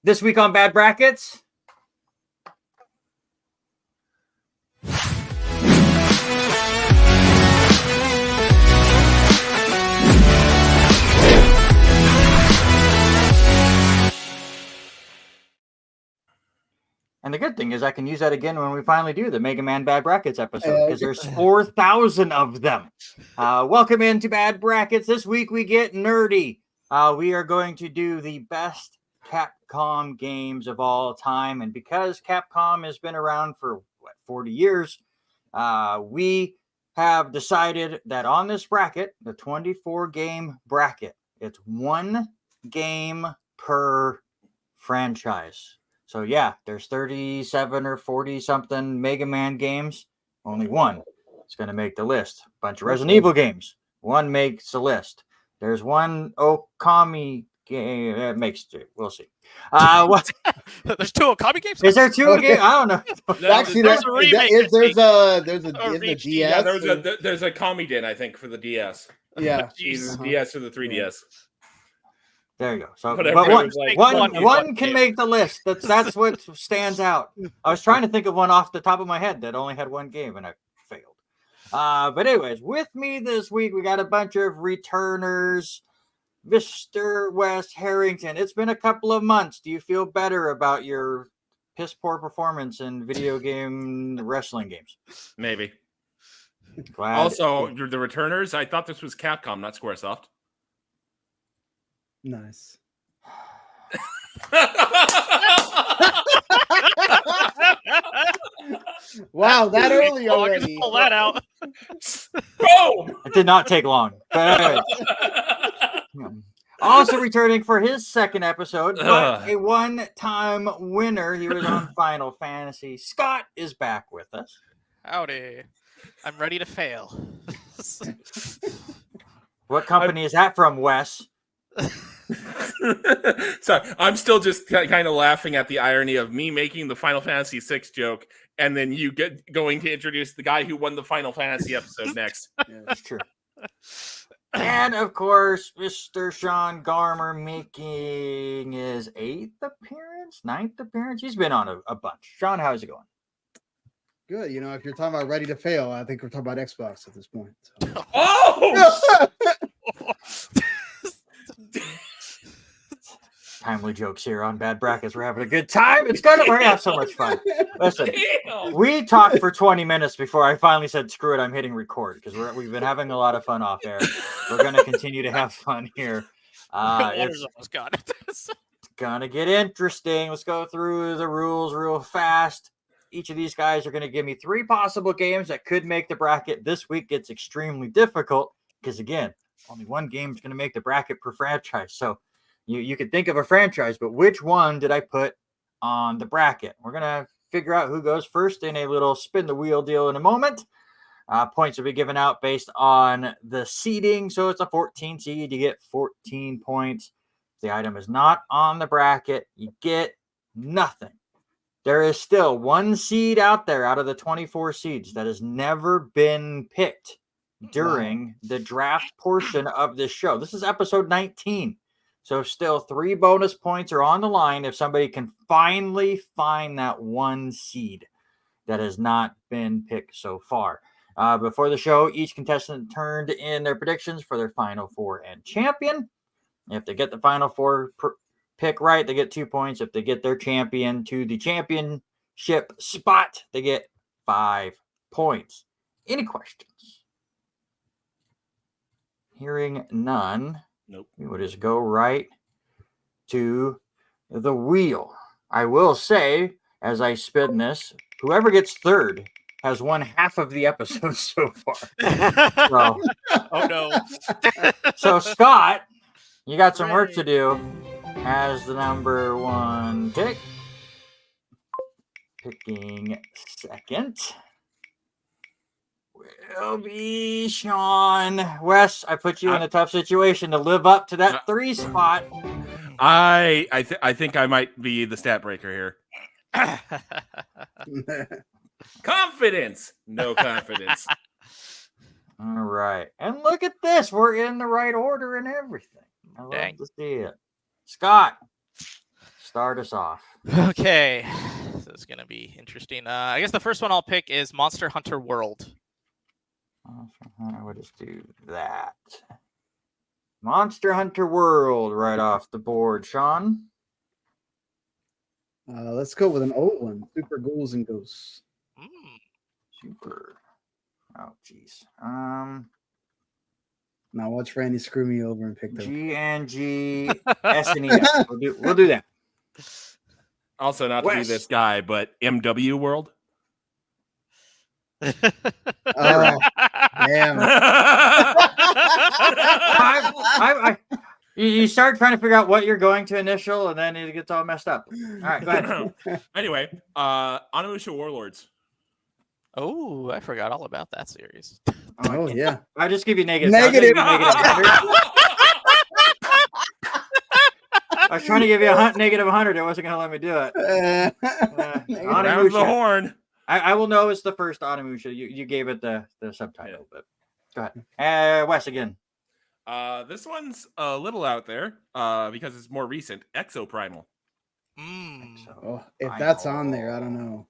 This week on Bad Brackets. And the good thing is I can use that again when we finally do the Mega Man Bad Brackets episode, because there's 4,000 of them. Welcome into Bad Brackets. This week we get nerdy. We are going to do the best Capcom games of all time. And because Capcom has been around for 40 years, we have decided that on this bracket, the 24-game bracket, it's one game per franchise. So yeah, there's 37 or 40 something Mega Man games. Only one is going to make the list. A bunch of Resident Evil games. One makes the list. There's one Okami game that makes two. We'll see. What? There's two Okami games. Is there two games? I don't know. Actually, there's a remake. There's a DS. Yeah, there's a Kamiden, I think, for the DS. Yeah, Jesus, DS or the 3DS. There you go. So, Whatever, but one can make the list. That's what stands out. I was trying to think of one off the top of my head that only had one game, and I failed. But anyways, with me this week, we got a bunch of returners. Mr. Wes Harrington, it's been a couple of months. Do you feel better about your piss poor performance in video game wrestling games? Maybe. Glad. Also, the returners, I thought this was Capcom, not Squaresoft. Nice. Wow, that early already. Pull that out. Boom! It did not take long. But also returning for his second episode, but a one-time winner. He was on Final Fantasy. Scott is back with us. Howdy. I'm ready to fail. What company is that from, Wes? So I'm still just kind of laughing at the irony of me making the Final Fantasy VI joke and then you going to introduce the guy who won the Final Fantasy episode next. Yeah, that's true. And of course, Mr. Sean Garmer making his 9th appearance. He's been on a bunch. Sean, how's it going? Good. You know, if you're talking about ready to fail, I think we're talking about Xbox at this point. So. Oh! Timely jokes here on Bad Brackets. We're having a good time. We're gonna have so much fun. Listen, we talked for 20 minutes before I finally said, screw it, I'm hitting record, because we've been having a lot of fun off air. We're going to continue to have fun here. It's gonna get interesting. Let's go through the rules real fast. Each of these guys are going to give me 3 possible games that could make the bracket. This week gets extremely difficult because, again, only one game is going to make the bracket per franchise. So you could think of a franchise, but which one did I put on the bracket? We're going to figure out who goes first in a little spin the wheel deal in a moment. Points will be given out based on the seeding. So it's a 14 seed. You get 14 points. If the item is not on the bracket, you get nothing. There is still one seed out there out of the 24 seeds that has never been picked during the draft portion of this show. This is episode 19. So still 3 bonus points are on the line if somebody can finally find that one seed that has not been picked so far. Before the show, each contestant turned in their predictions for their Final Four and champion. If they get the Final Four pick right, they get 2 points. If they get their champion to the championship spot, they get 5 points. Any questions? Hearing none. Nope. We will just go right to the wheel. I will say, as I spin this, whoever gets third has won half of the episodes so far. So, oh, no. So, Scott, you got some work to do as the number 1 pick. Picking second will be Sean. Wes, I put you in a tough situation to live up to that 3 spot. I think I might be the stat breaker here. Confidence. No confidence. All right. And look at this. We're in the right order and everything. I love to see it. Scott, start us off. Okay, this is gonna be interesting. I guess the first one I'll pick is Monster Hunter World. I would just do that. Monster Hunter World right off the board, Sean. Let's go with an old one. Super Ghouls and Ghosts. Super. Oh, jeez. Now watch Randy screw me over and pick them. GNG SNES. We'll do that. Also, not to be Wes. this guy, but MW World. Oh, damn. You start trying to figure out what you're going to initial, and then it gets all messed up. All right, go ahead. Anyway, Onimusha Warlords. Oh, I forgot all about that series. Oh, yeah. I just give you negative. Negative. I was trying to give you negative 100. It wasn't going to let me do it. Round the horn. I will know it's the first Onimusha. You gave it the subtitle, but go ahead. Wes again. This one's a little out there because it's more recent. Exoprimal. Oh, if that's on there, I don't know.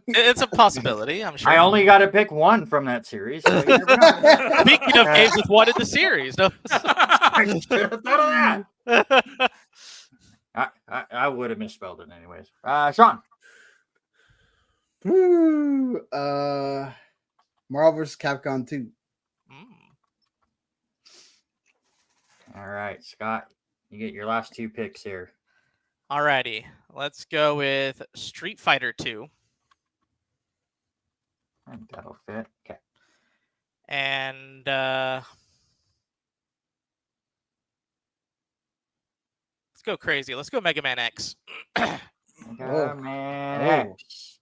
it's a possibility, I'm sure. I only got to pick one from that series. So you never know. Speaking of games with one in the series, no. I should have thought of that. I would have misspelled it anyways. Sean. Marvel vs. Capcom 2. All right, Scott, you get your last two picks here. Alrighty, let's go with Street Fighter 2. I think that'll fit. Okay. And let's go crazy. Let's go Mega Man X. Mega Man X.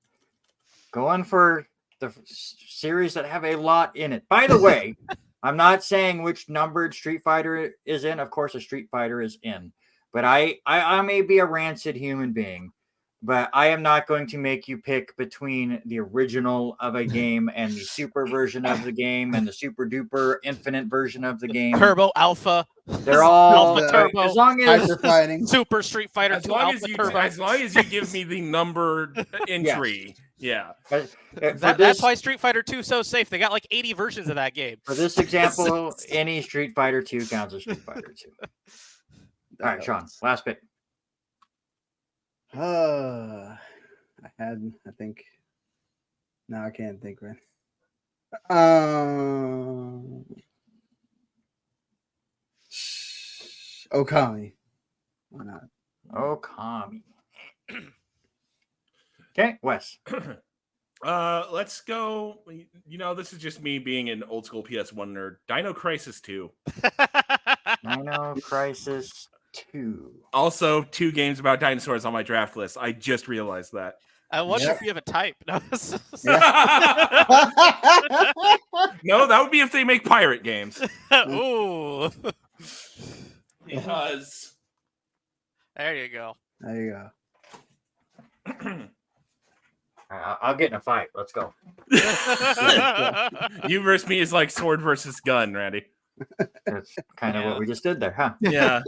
Going for the series that have a lot in it. By the way, I'm not saying which numbered Street Fighter is in. Of course, a Street Fighter is in. But I may be a rancid human being, but I am not going to make you pick between the original of a game and the super version of the game and the super duper infinite version of the game. Turbo Alpha. They're all Alpha Turbo. As long as Super Street Fighter 2 Alpha Turbo. As long as you give me the numbered entry. Yeah. That's why Street Fighter 2 is so safe. They got like 80 versions of that game. For this example, any Street Fighter 2 counts as Street Fighter 2. All right, Sean, last pick. I think. No, I can't think, right? Okami. Why not? Okami. Okay, Wes. Let's go. You know, this is just me being an old school PS1 nerd. Dino Crisis 2. Dino Crisis 2. Also, 2 games about dinosaurs on my draft list. I just realized that. I wonder if you have a type. No, no, that would be if they make pirate games. Ooh. Because there you go. There you go. I'll get in a fight. Let's go. You versus me is like sword versus gun, Randy. That's kind of what we just did there, huh? Yeah.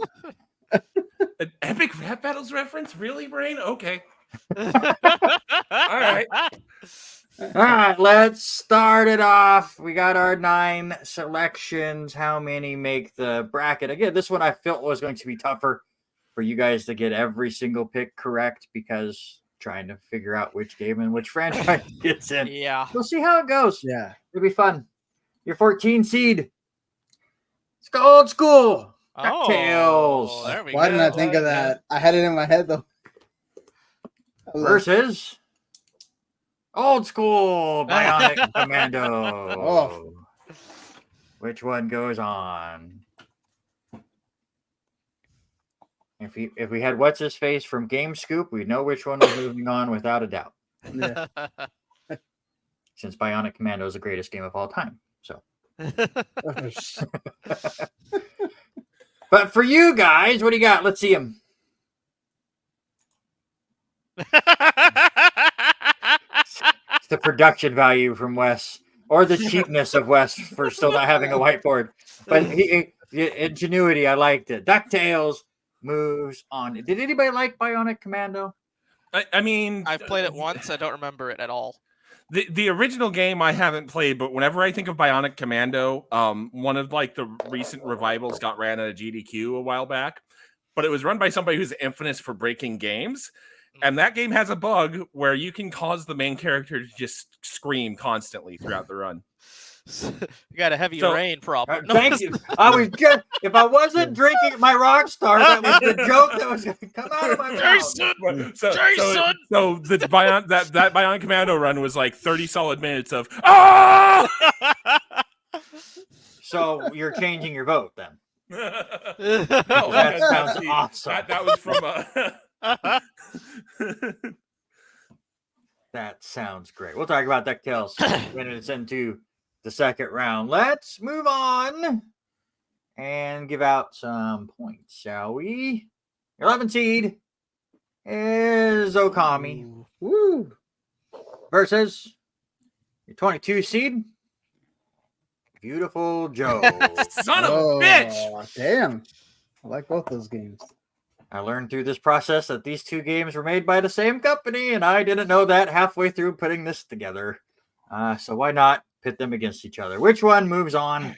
An epic rap battles reference? Really, Brain? Okay. All right. All right, let's start it off. We got our 9 selections. How many make the bracket? Again, this one I felt was going to be tougher for you guys to get every single pick correct because trying to figure out which game and which franchise gets in. Yeah. We'll see how it goes. Yeah. It'll be fun. Your 14 seed. Let's go old school. DuckTales. There we Why go. didn't I think of that? I had it in my head though. Versus old school Bionic Commando. Oh. Which one goes on? If we had what's his face from Game Scoop, we'd know which one was moving on without a doubt. Yeah. Since Bionic Commando is the greatest game of all time. So but for you guys, what do you got? Let's see him. It's the production value from Wes, or the cheapness of Wes for still not having a whiteboard. But ingenuity, I liked it. DuckTales, moves on. Did anybody like Bionic Commando? I mean, I've played it once. I don't remember it at all. The original game I haven't played, but whenever I think of Bionic Commando, one of like the recent revivals got ran at a GDQ a while back, but it was run by somebody who's infamous for breaking games. And that game has a bug where you can cause the main character to just scream constantly throughout the run. You got a heavy rain problem. Thank you. I was just, if I wasn't drinking my Rockstar, that was the joke that was going to come out of my mouth. So the that Bionic Commando run was like 30 solid minutes of ah. So you're changing your vote then? That sounds awesome. That was from That sounds great. We'll talk about DuckTales when it's into the second round. Let's move on and give out some points, shall we? Your 11 seed is Okami. Woo! Versus your 22 seed, Beautiful Joe. son of a bitch. Damn. I like both those games. I learned through this process that these two games were made by the same company, and I didn't know that halfway through putting this together. So why not pit them against each other? Which one moves on?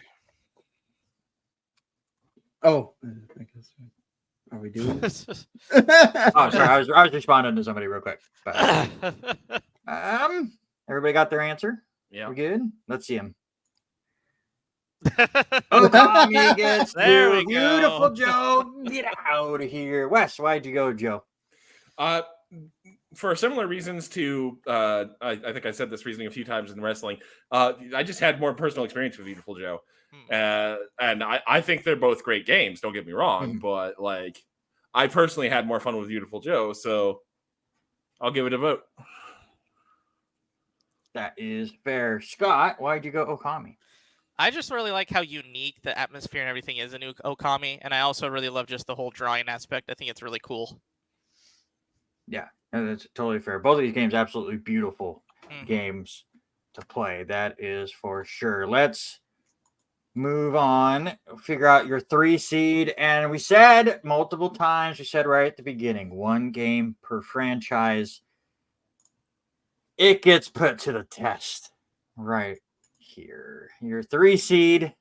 Oh, I guess. Are we doing this? Oh, sorry. I was responding to somebody real quick. But, everybody got their answer? Yeah. We good? Let's see him. Okami gets There we Beautiful go. Joe. Get out of here. Wes, why'd you go, Joe? For similar reasons to, I think I said this reasoning a few times in wrestling. I just had more personal experience with Beautiful Joe. And I think they're both great games. Don't get me wrong. But like, I personally had more fun with Beautiful Joe. So I'll give it a vote. That is fair. Scott, why'd you go Okami? I just really like how unique the atmosphere and everything is in Okami, and I also really love just the whole drawing aspect. I think it's really cool. Yeah, that's totally fair. Both of these games, absolutely beautiful games to play. That is for sure. Let's move on. Figure out your 3 seed. And we said multiple times, we said right at the beginning, 1 game per franchise. It gets put to the test right here. Your 3 seed.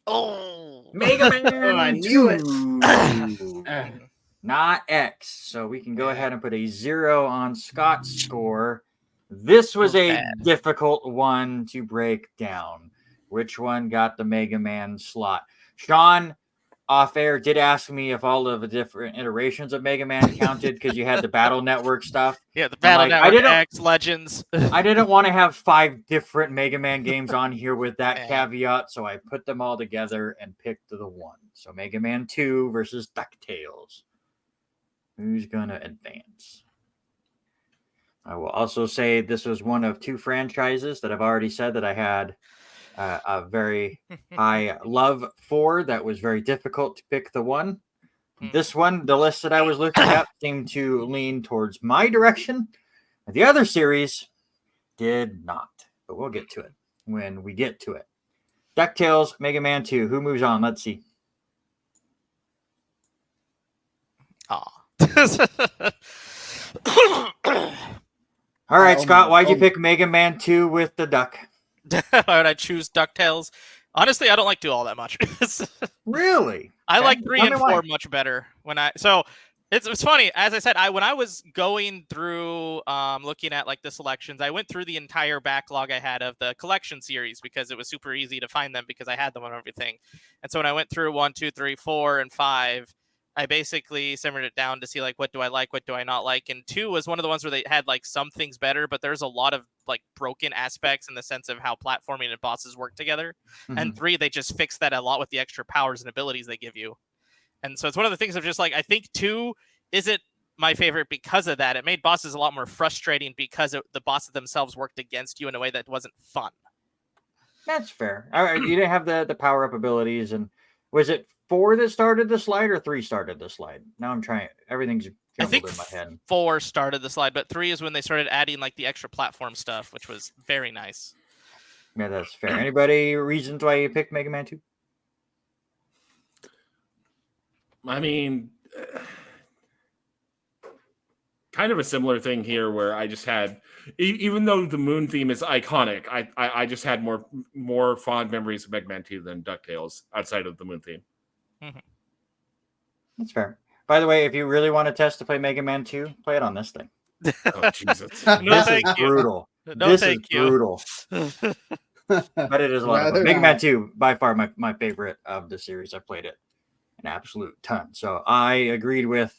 Oh, Mega Man. I knew it. Not X. So we can go ahead and put a 0 on Scott's score. This was a difficult one to break down. Which one got the Mega Man slot? Sean, off air, did ask me if all of the different iterations of Mega Man counted because you had the Battle Network stuff. Yeah, the Battle Network X Legends. I didn't want to have 5 different Mega Man games on here with that caveat, so I put them all together and picked the one. So Mega Man 2 versus DuckTales. Who's going to advance? I will also say this was one of 2 franchises that I've already said that I had a very high love for. That was very difficult to pick the one. This one, the list that I was looking at, seemed to lean towards my direction. The other series did not. But we'll get to it when we get to it. DuckTales, Mega Man 2. Who moves on? Let's see. All right, Scott, why'd you pick Mega Man 2 with the duck? Why would I choose DuckTales? Honestly, I don't like 2 all that much. Really? I like 3 and 4 much better. It's funny. As I said, when I was going through looking at like the selections, I went through the entire backlog I had of the collection series because it was super easy to find them because I had them on everything. And so when I went through 1, 2, 3, 4, and 5, I basically simmered it down to see like what do I like, what do I not like. And 2 was one of the ones where they had like some things better, but there's a lot of like broken aspects in the sense of how platforming and bosses work together. And 3, they just fixed that a lot with the extra powers and abilities they give you. And so it's one of the things of just like, I think 2 isn't my favorite because of that. It made bosses a lot more frustrating because the bosses themselves worked against you in a way that wasn't fun. That's fair. All right, you didn't have the power-up abilities. And was it 4 that started the slide or 3 started the slide? Now I'm trying. Everything's jumbled in my head. 4 started the slide, but 3 is when they started adding like the extra platform stuff, which was very nice. Yeah, that's fair. Anybody reasons why you picked Mega Man 2? I mean, kind of a similar thing here where I just had, even though the moon theme is iconic, I just had more fond memories of Mega Man 2 than DuckTales outside of the moon theme. That's fair. By the way, if you really want to test to play Mega Man 2, play it on this thing. Oh, Jesus. No, This is thank you. brutal. No, This thank is you. brutal. But it is a lot of fun. Mega Man 2, by far my favorite of the series. I played it an absolute ton. So I agreed with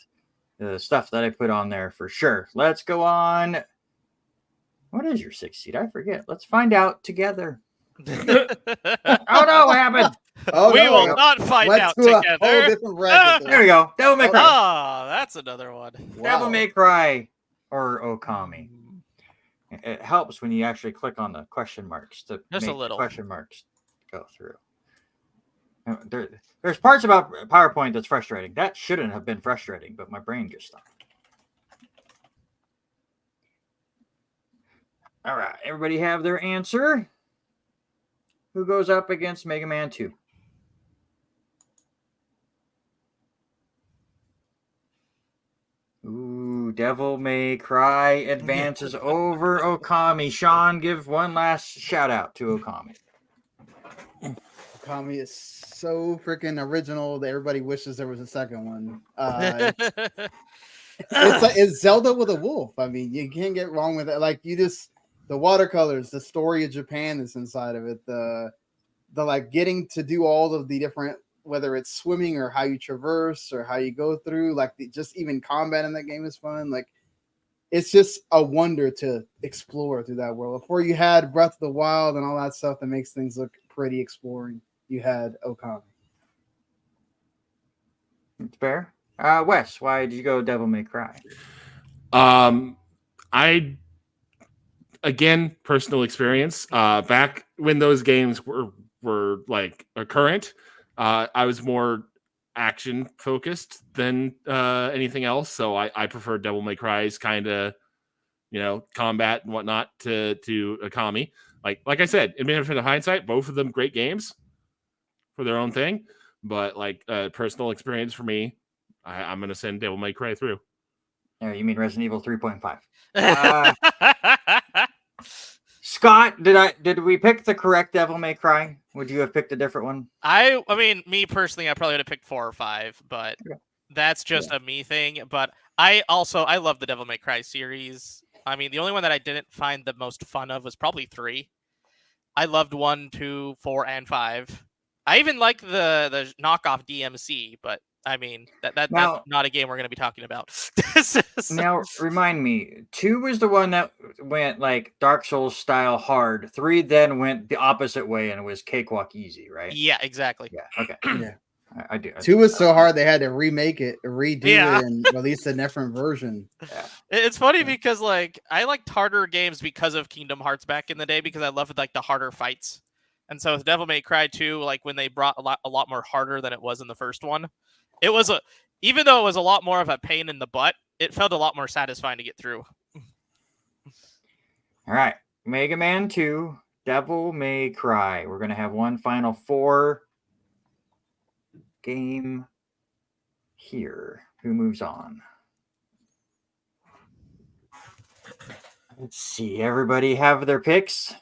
the stuff that I put on there for sure. Let's go on. What is your 6th seed? I forget. Let's find out together. Oh no, what happened? Oh, we no. will not find Went out to a whole together. different bracket There we go. Devil May Cry. Ah, that's another one. Devil May Cry or Okami. It helps when you actually click on the question marks to Just a make little. the question marks go through. There's parts about PowerPoint that's frustrating. That shouldn't have been frustrating, but my brain just stopped. All right, everybody have their answer. Who goes up against Mega Man 2? Ooh, Devil May Cry advances over Okami. Sean, give one last shout out to Okami. Okami is so freaking original that everybody wishes there was a second one. It's Zelda with a wolf. I mean, you can't get wrong with it. Like the watercolors, the story of Japan is inside of it. The like getting to do all of the different, whether it's swimming or how you traverse or how you go through, like just even combat in that game is fun. Like it's just a wonder to explore through that world. Before you had Breath of the Wild and all that stuff that makes things look pretty exploring, you had Okami. It's fair. Wes, why did you go Devil May Cry? I again, personal experience. Back when those games were like current, I was more action focused than anything else. So I prefer Devil May Cry's kind of, combat and whatnot to Okami. Like I said, in benefit of hindsight, both of them great games for their own thing. But like personal experience for me, I'm gonna send Devil May Cry through. Oh, you mean Resident Evil 3.5? Scott, did we pick the correct Devil May Cry? Would you have picked a different one? I mean, me personally, I probably would have picked 4 or 5, but that's just a me thing. But I love the Devil May Cry series. I mean, the only one that I didn't find the most fun of was probably 3. I loved 1, 2, 4, and 5. I even like the knockoff DMC, but I mean that's not a game we're going to be talking about. Now, remind me, 2 was the one that went like Dark Souls style hard. 3 then went the opposite way and it was cakewalk easy, right? Yeah, exactly. Yeah. Okay. Yeah. I do. 2 was so hard they had to remake it, redo it, and release a different version. Yeah. It's funny because like I liked harder games because of Kingdom Hearts back in the day because I loved like the harder fights. And so with Devil May Cry 2, like when they brought a lot more harder than it was in the first one, it was even though it was a lot more of a pain in the butt, it felt a lot more satisfying to get through. All right. Mega Man 2, Devil May Cry. We're going to have one final 4 game here. Who moves on? Let's see. Everybody have their picks?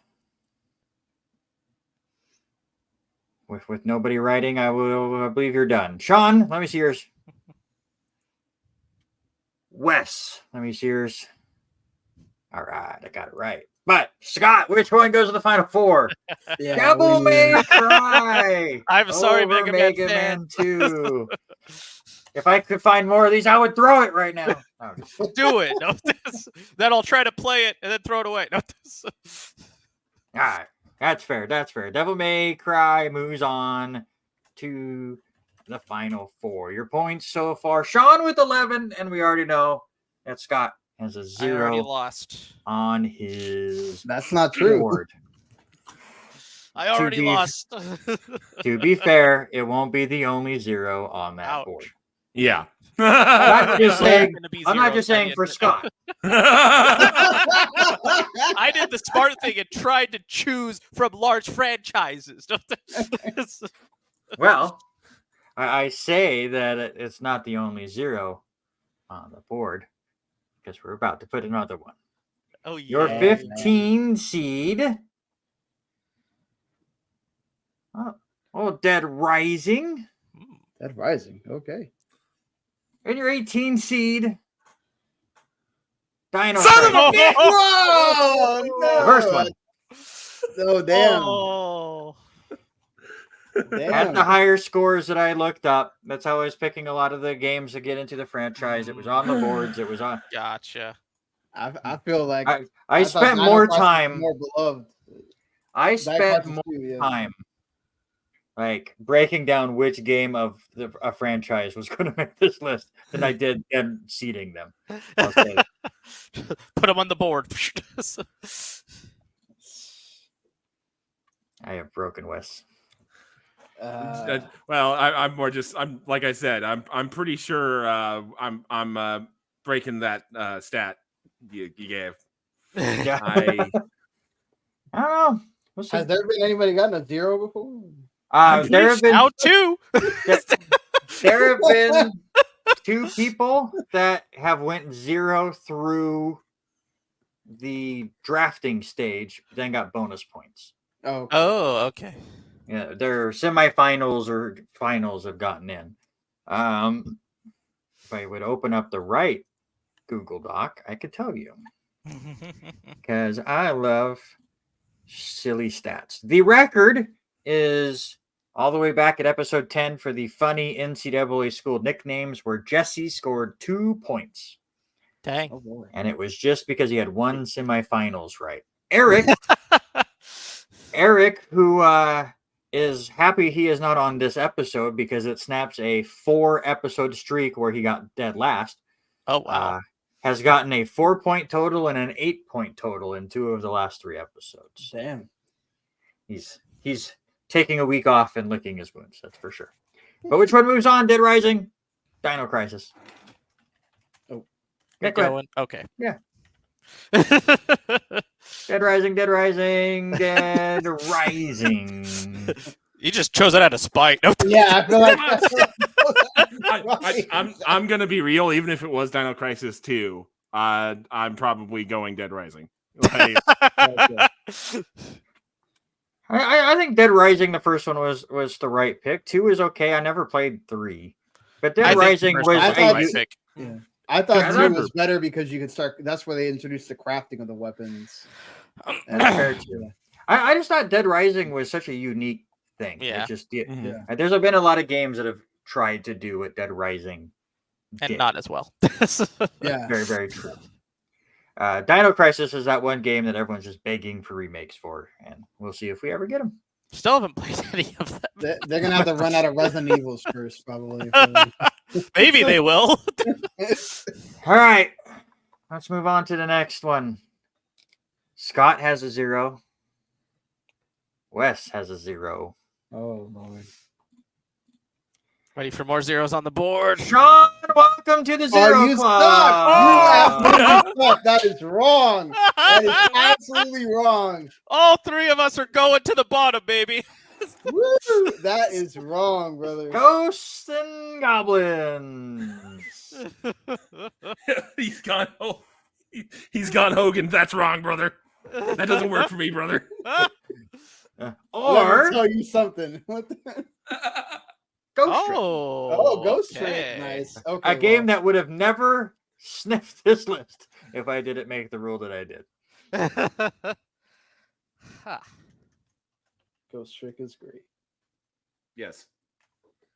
With nobody writing, I believe you're done. Sean, let me see yours. Wes, let me see yours. All right, I got it right. But Scott, which one goes to the final 4? Devil May Cry. I'm sorry, over Mega Man 2. If I could find more of these, I would throw it right now. Do it. No, then I'll try to play it and then throw it away. No, all right. That's fair. Devil May Cry moves on to the final 4. Your points so far. Sean with 11, and we already know that Scott has a 0 I already lost on his That's not true. board. I already lost. To be fair, it won't be the only 0 on that board. Yeah. I'm not just saying for Scott. I did the smart thing and tried to choose from large franchises. Well, I say that it's not the only 0 on the board because we're about to put another one. Oh yeah. Your 15 seed. Oh, Dead Rising. Dead Rising. Okay. And your 18 seed. Dino Son of a Crisis. bitch! Whoa! The first one. No, damn. Oh. Had the higher scores that I looked up. That's how I was picking a lot of the games to get into the franchise. It was on the boards. It was on. Gotcha. I feel like I thought spent Dino more Crisis was time. more beloved. I Dino spent Crisis more 2, yeah. time like breaking down which game of a franchise was going to make this list than I did and seeding them. I'll say that. Put them on the board. I have broken Wes. Well, I'm more just. I'm like I said. I'm pretty sure. I'm breaking that stat you gave. Yeah. I I don't know. We'll see. Has there been anybody gotten a 0 before? There have been Out 2. there have been 2 people that have went 0 through the drafting stage, then got bonus points. Oh. Oh, okay. Yeah, their semifinals or finals have gotten in. If I would open up the right Google Doc, I could tell you because I love silly stats. The record is all the way back at episode 10 for the funny NCAA school nicknames, where Jesse scored 2 points. Dang. Oh boy. And it was just because he had 1 semifinals right. Eric, who is happy he is not on this episode because it snaps a 4-episode streak where he got dead last. Oh wow. Has gotten a 4-point total and an 8-point total in 2 of the last 3 episodes. Damn. He's taking a week off and licking his wounds, that's for sure. But which one moves on? Dead Rising, Dino Crisis. Oh, yeah, go ahead. Going. Okay. Yeah. Dead Rising, Dead Rising, Dead Rising. You just chose it out of spite. Nope. Yeah, I feel like I'm gonna be real. Even if it was Dino Crisis 2, I'm probably going Dead Rising. Like, I think Dead Rising, the first one, was the right pick. 2 is okay. I never played 3, but Dead Rising was I thought I 2 remember. was better because you could start. That's where they introduced the crafting of the weapons. That's fair too. I just thought Dead Rising was such a unique thing. Yeah. It just Yeah. There's been a lot of games that have tried to do what Dead Rising and did. not as well. Yeah. Very, very true. Dino Crisis is that one game that everyone's just begging for remakes for, and we'll see if we ever get them. Still haven't played any of them. They're gonna have to run out of Resident Evils first, probably. Maybe they will. All right, let's move on to the next one. Scott has a 0. Wes has a 0. Oh Lord. Ready for more zeros on the board? Sean, welcome to the Zero you Club. suck! You absolutely suck. That is wrong. That is absolutely wrong. All 3 of us are going to the bottom, baby. Woo! That is wrong, brother. Ghosts and Goblins. he's gone. He's gone Hogan. That's wrong, brother. That doesn't work for me, brother. Let Or me tell you something. What the... Ghost Trick. Ghost okay. Trick. Nice. Okay. A game that would have never sniffed this list if I didn't make the rule that I did. Ghost Trick is great. Yes.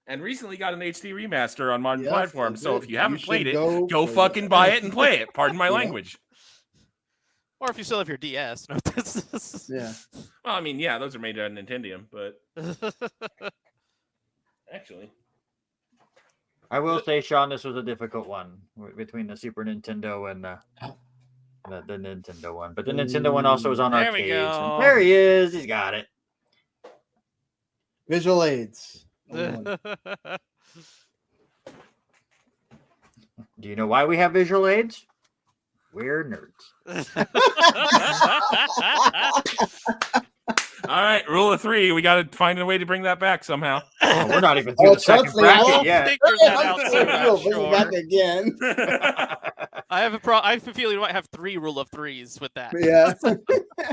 And recently got an HD remaster on modern Yes, platforms. it So did. if you haven't You played should it, go go play fucking it. buy it and play it. Pardon my Yeah. language. Or if you still have your DS. No, Yeah. Well, I mean, yeah, those are made on Nintendium, but actually, I will say, Sean, this was a difficult one between the Super Nintendo and the Nintendo one. But the Nintendo one also was on There we arcades. go. And there he is. He's got it. Visual aids. Do you know why we have visual aids? We're nerds. right, rule of 3. We got to find a way to bring that back somehow. Oh, we're not even through the second trust me, I bracket don't yet. Figure that out soon, I'm You'll bring it sure. back again. I have a feeling we might have 3 rule of 3s with that. Yeah.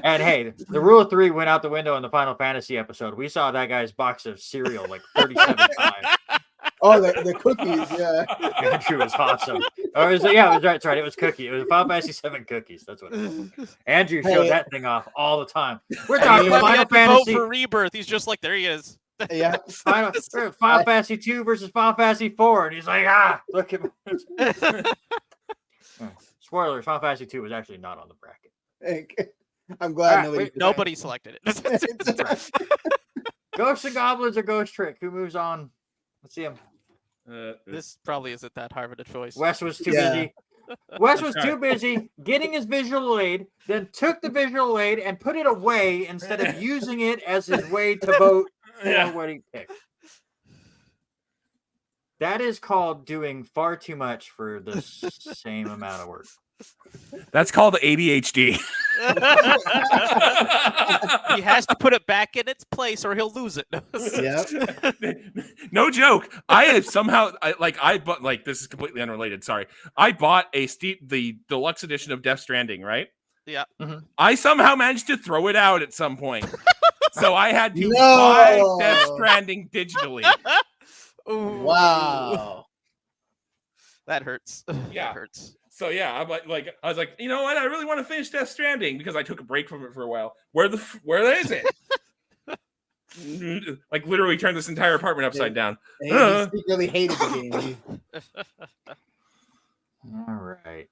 And hey, the rule of 3 went out the window in the Final Fantasy episode. We saw that guy's box of cereal like 37 times. Oh, the cookies, yeah. Andrew was awesome. Or is it, yeah, it was right. That's right. It was cookie. It was Final Fantasy 7 cookies. That's what it was. Andrew showed Hey. that thing off all the time. We're I talking mean, He Final had to Fantasy. vote for Rebirth. He's just like, there he is. Yeah. Final Fantasy 2 versus Final Fantasy 4, and he's like, look at me. Spoilers: Final Fantasy 2 was actually not on the bracket. I'm glad All right, Nobody selected it. Ghosts and Goblins or Ghost Trick? Who moves on? Let's see him. This probably isn't that hard of a choice. Wes was too Yeah. busy. Wes was too busy getting his visual aid, then took the visual aid and put it away instead of using it as his way to vote for what he picked. That is called doing far too much for the same amount of work. That's called ADHD. He has to put it back in its place or he'll lose it. Yep. No joke. I have somehow I bought this is completely unrelated. Sorry. I bought the deluxe edition of Death Stranding, right? Yeah. Mhm. I somehow managed to throw it out at some point. So I had to No. buy Death Stranding digitally. Ooh. Wow. That hurts. Yeah. That hurts. So yeah, I'm like I was like, you know what? I really want to finish Death Stranding because I took a break from it for a while. Where is it? Like literally turned this entire apartment upside down. And he secretly hated the game. All right.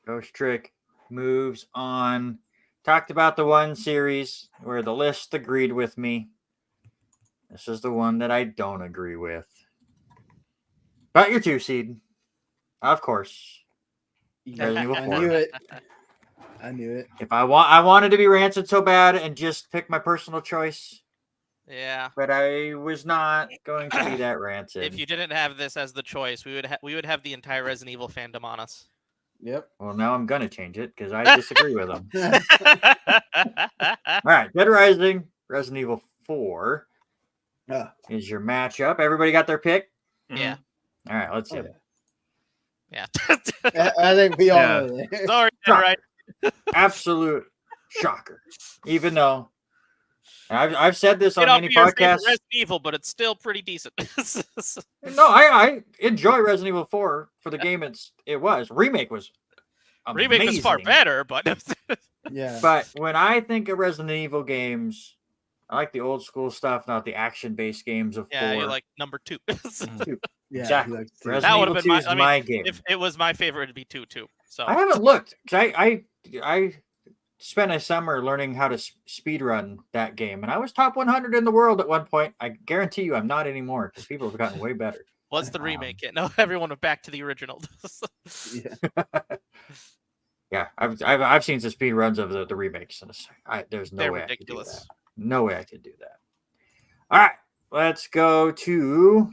Ghost Trick moves on. Talked about the one series where the list agreed with me. This is the one that I don't agree with. But your 2 seed. Of course. Resident Evil I 4. knew it. I knew it. If I wanted to be rancid so bad and just pick my personal choice, Yeah. but I was not going to be that rancid. If you didn't have this as the choice, we would have the entire Resident Evil fandom on us. Yep. Well, now I'm gonna change it because I disagree with them. All right, Dead Rising, Resident Evil 4 is your matchup. Everybody got their pick? Yeah. All right, let's see. Oh, Yeah. I think we all Yeah. know that. Sorry, right. Absolute shocker. Even though I've said this on Get off many your favorite podcasts. Resident Evil, but it's still pretty decent. No, I enjoy Resident Evil 4 for the game it was. Remake was amazing. Remake was far better, but Yeah. But when I think of Resident Evil games, I like the old school stuff, not the action-based games of 4. yeah, you're like number 2. Yeah, exactly. he likes to- Resident That would Evil have 2 been is my. I my mean, game. if it was my favorite, it'd be 2 too. So I haven't looked because I spent a summer learning how to speed run that game, and I was top 100 in the world at one point. I guarantee you, I'm not anymore because people have gotten way better. what's the remake? No, everyone went back to the original. Yeah. Yeah, I've seen some speed runs of the remakes, and there's no They're way I could do ridiculous. that. No way I could do that. All right, let's go to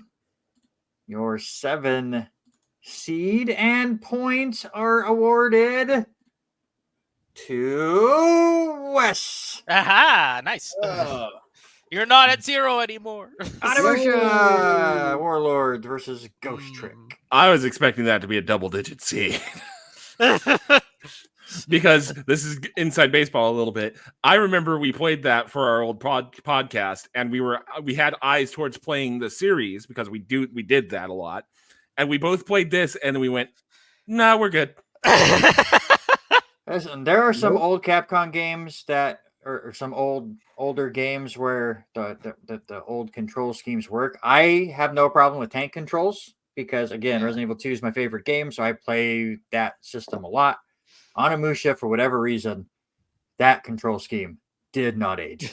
your 7 seed, and points are awarded to Wes. Aha! Nice. You're not at 0 anymore. Onimusha Warlord versus Ghost Trick. I was expecting that to be a double-digit C. Because this is inside baseball a little bit. I remember we played that for our old podcast, and we had eyes towards playing the series because we did that a lot, and we both played this, and then we went, "No, we're good." Listen, there are some Nope. old Capcom games that, or some older games where the old control schemes work. I have no problem with tank controls because, again, Resident Evil 2 is my favorite game, so I play that system a lot. Onimusha, for whatever reason, that control scheme did not age.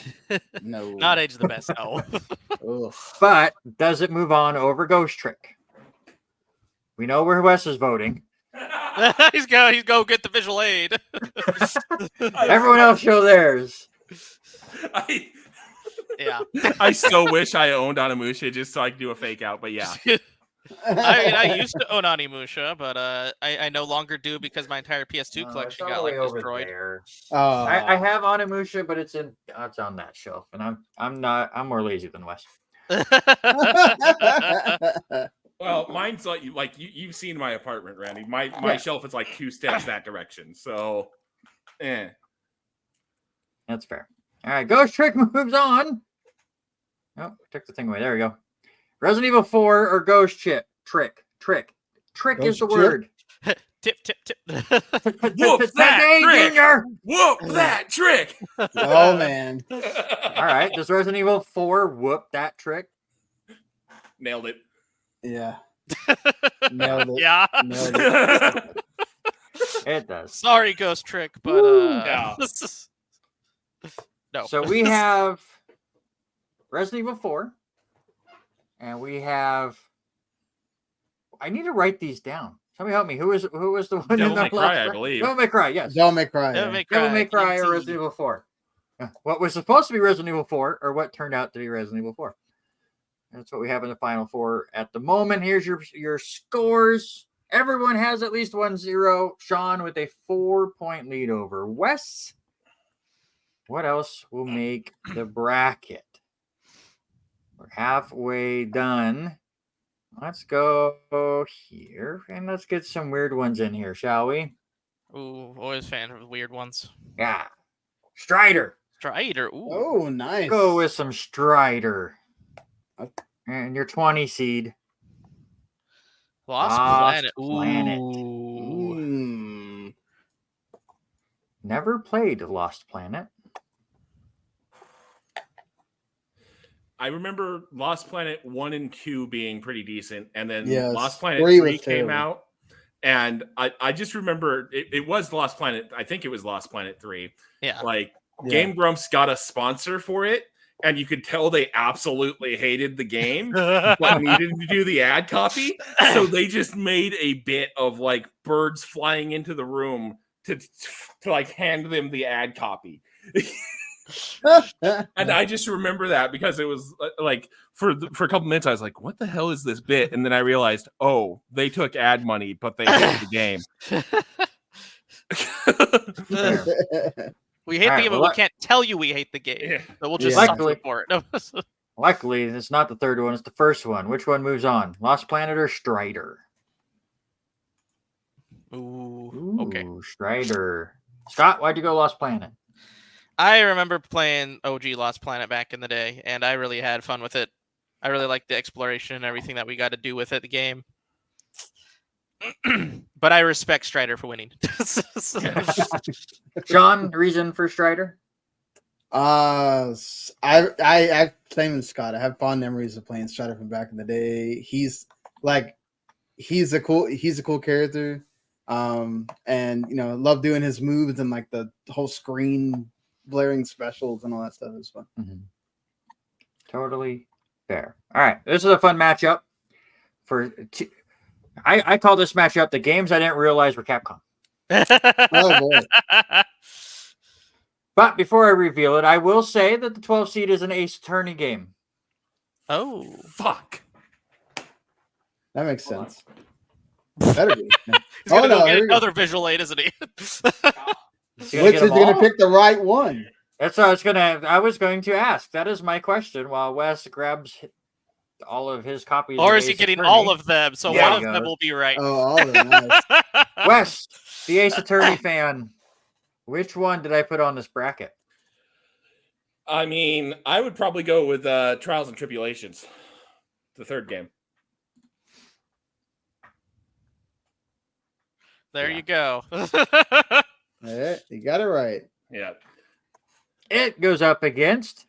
No. Not age the best. No. Ugh. But does it move on over Ghost Trick? We know where Wes is voting. he's go get the visual aid. Everyone else show theirs. Yeah. I so wish I owned Onimusha just so I could do a fake out, but yeah. I mean, I used to own Onimusha, but I no longer do because my entire PS2 No, collection it's got all the way like over destroyed. there. Oh. I have Onimusha, but it's on that shelf, and I'm more lazy than Wes. Well, mine's like you've seen my apartment, Randy. My shelf is like 2 steps that direction. So, That's fair. All right, Ghost Trick moves on. Oh, took the thing away. There we go. Resident Evil 4 or Ghost Trick? Trick Ghost is the Chip? word. Tip. whoop that trick! Junior! Whoop that trick! Oh man. All right, does Resident Evil 4 whoop that trick? Nailed it. Yeah. Nailed it. Yeah. Nailed it. It does. Sorry, Ghost Trick, but Yeah. no. So we have Resident Evil 4, and we have. I need to write these down. Somebody help me. Who was the one? Devil May Cry, I believe. Devil May Cry, yes. Devil May Cry. Devil May Devil May Cry or DMT. Resident Evil 4. What was supposed to be Resident Evil 4, or what turned out to be Resident Evil 4. That's what we have in the final four at the moment. Here's your scores. Everyone has at least 1-0. Sean with a 4-point lead over Wes. What else will make the bracket? We're halfway done. Let's go here and let's get some weird ones in here, shall we? Ooh, always fan of weird ones. Yeah. Strider. Strider. Ooh. Oh, nice. Go with some Strider. And your 20 seed. Lost Planet. Ooh. Mm. Never played Lost Planet. I remember Lost Planet 1 and 2 being pretty decent, and then Yes, Lost Planet 3 3 was came terrible. out, and I just remember it was Lost Planet. I think it was Lost Planet 3. Yeah. Like Yeah. Game Grumps got a sponsor for it, and you could tell they absolutely hated the game, but needed to do the ad copy, so they just made a bit of like birds flying into the room to like hand them the ad copy. And I just remember that because it was like for a couple minutes I was like, what the hell is this bit? And then I realized, oh, they took ad money, but they hated the game. We hate All the right, game, well, but we can't tell you we hate the game. Yeah. So we'll just Yeah. suffer for it. Luckily, it's not the third one, it's the first one. Which one moves on? Lost Planet or Strider? Ooh. Okay. Strider. Scott, why'd you go Lost Planet? I remember playing OG Lost Planet back in the day, and I really had fun with it. I really liked the exploration and everything that we got to do with it, the game. But I respect Strider for winning. Sean, reason for Strider? I same as Scott. I have fond memories of playing Strider from back in the day. He's a cool character. And love doing his moves and like the whole screen blaring specials and all that stuff is fun. Mm-hmm. Totally fair. All right, this is a fun matchup. I call this matchup the games I didn't realize were Capcom. Oh boy. But before I reveal it, I will say that the 12 seed is an Ace Attorney game. Oh. Fuck. That makes sense. Better be. He's going to go here get we go. another visual aid, isn't he? Is he gonna Which get is them going to all? pick the right one? That's what I was going to ask. That is my question while Wes grabs all of his copies. Or of is he Ace getting Attorney. all of them? So Yeah, one he of them goes. will be right. Oh, all of them. Nice. Wes, the Ace Attorney fan, which one did I put on this bracket? I mean, I would probably go with Trials and Tribulations, the third game. There Yeah. you go. Yeah, you got it right. Yeah. It goes up against.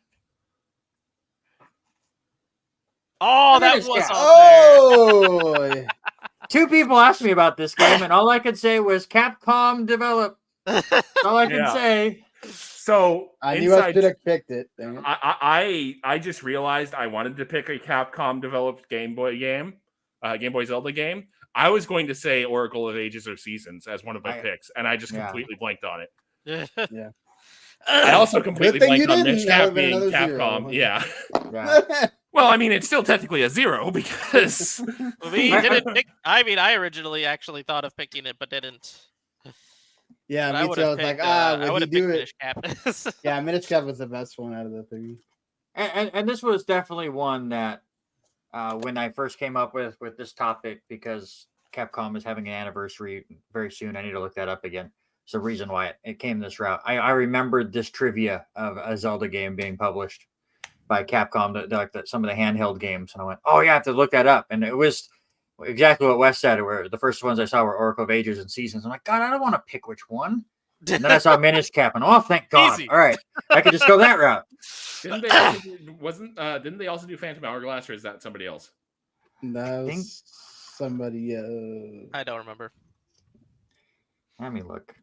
Oh, Look at that this was guy. on there. Oh, Two people asked me about this game, and all I could say was Capcom develop. That's all I can Yeah. say. So I knew I should have picked it. Dang it. I just realized I wanted to pick a Capcom developed Game Boy game, Game Boy Zelda game. I was going to say Oracle of Ages or Seasons as one of my picks, and I just completely blanked on it. I also completely thing blanked you on didn't. That Mishcap would've been being another Capcom. 0. Yeah. Yeah. Well, I mean, it's still technically a 0 because We didn't pick. I mean, I originally actually thought of picking it, but didn't. Yeah, But I me would too. I have was like, picked. I would would he have picked do it? Minish Cap. Yeah, Minish Cap was the best one out of the 3. And this was definitely one that when I first came up with this topic, because Capcom is having an anniversary very soon. I need to look that up again. It's the reason why it came this route. I remembered this trivia of a Zelda game being published by Capcom, some of the handheld games, and I went, "Oh yeah, I have to look that up." And it was exactly what Wes said. Where the first ones I saw were Oracle of Ages and Seasons. I'm like, God, I don't want to pick which one. And then I saw Minish Cap, and oh, thank God! Easy. All right, I could just go that route. Didn't they also do Phantom Hourglass, or is that somebody else? That think- was somebody. I don't remember. Let me look.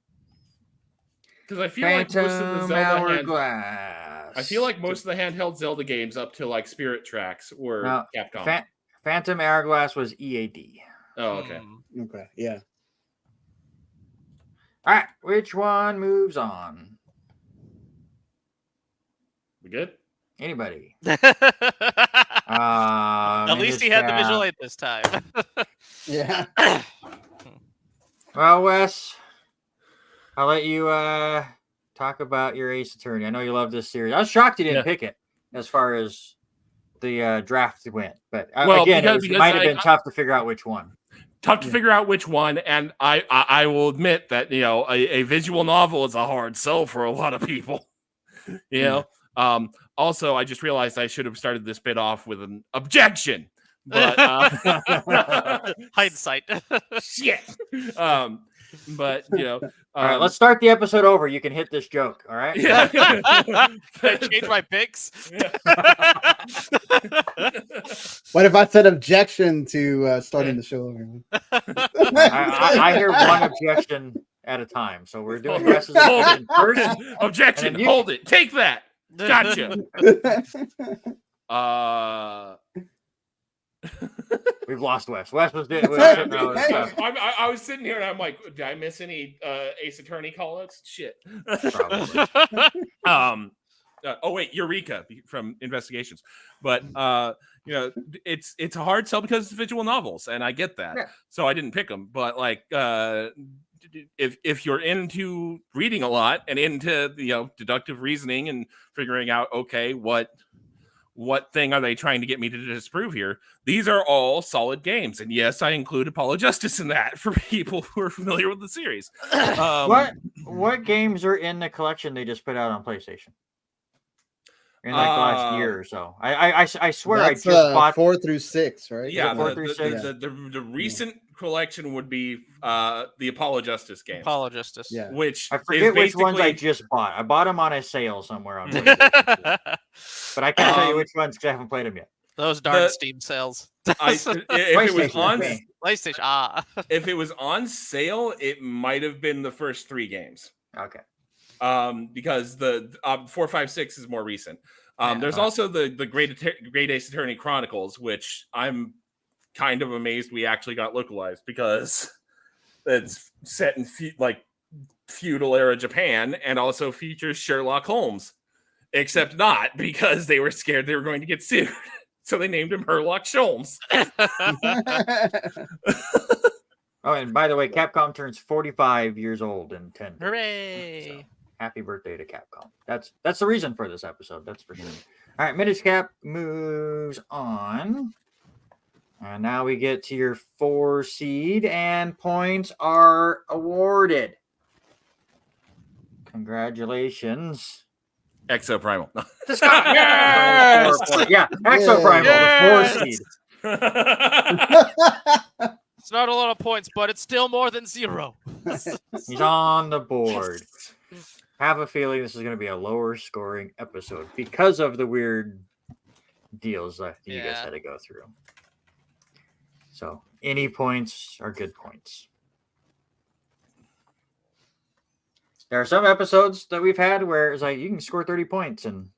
Because I feel like most of the Phantom Zelda Hourglass. I feel like most of the handheld Zelda games up to like Spirit Tracks were No, Capcom. Phantom Hourglass was EAD. Oh, okay. Okay, yeah. All right, which one moves on? We good? Anybody? At least he had the visual aid this time. Yeah. Well, Wes, I'll let you talk about your Ace Attorney. I know you love this series. I was shocked you didn't pick it as far as the draft went, but again, it might have been tough to figure out which one. Tough to figure out which one, and I will admit that a visual novel is a hard sell for a lot of people. Also, I just realized I should have started this bit off with an objection, but hindsight. Shit. But all right, let's start the episode over. You can hit this joke. All right. Yeah. I change my picks. What if I said objection to starting the show over? I hear one objection at a time, so we're doing Wes's objection first. Objection. Hold it. Take that. Gotcha. We've lost Wes. Wes was doing. I was sitting here and I'm like, did I miss any Ace Attorney call-outs? Shit. Probably. Oh wait, Eureka from Investigations, but it's a hard sell because it's visual novels, and I get that. Yeah. So I didn't pick them, but like if you're into reading a lot and into deductive reasoning and figuring out what thing are they trying to get me to disprove here? These are all solid games. And yes, I include Apollo Justice in that for people who are familiar with the series. What games are in the collection they just put out on PlayStation? In like the last year or so. I swear I just bought 4 through 6, right? Yeah, 4 through 6. The recent collection would be the Apollo Justice games. Apollo Justice. Yeah. Which I forget which ones I just bought. I bought them on a sale somewhere on PlayStation. But I can't tell you which ones because I haven't played them yet. Those darn Steam sales. If it was on sale, it might have been the first 3 games. Okay. Because the 4, 5, 6 is more recent. There's also the Great Ace Attorney Chronicles, which I'm kind of amazed we actually got localized because it's set in feudal era Japan and also features Sherlock Holmes, except not because they were scared they were going to get sued. So they named him Sherlock Sholmes. Oh, and by the way, Capcom turns 45 years old in 10 days. Hooray! So, happy birthday to Capcom. That's the reason for this episode. That's for sure. All right, Minish Cap moves on. And now we get to your 4 seed, and points are awarded. Congratulations. Exoprimal. Yes! Yeah, Exoprimal, the 4 seed. It's not a lot of points, but it's still more than 0. He's on the board. Have a feeling this is going to be a lower scoring episode because of the weird deals that you guys had to go through. So any points are good points. There are some episodes that we've had where it's like you can score 30 points and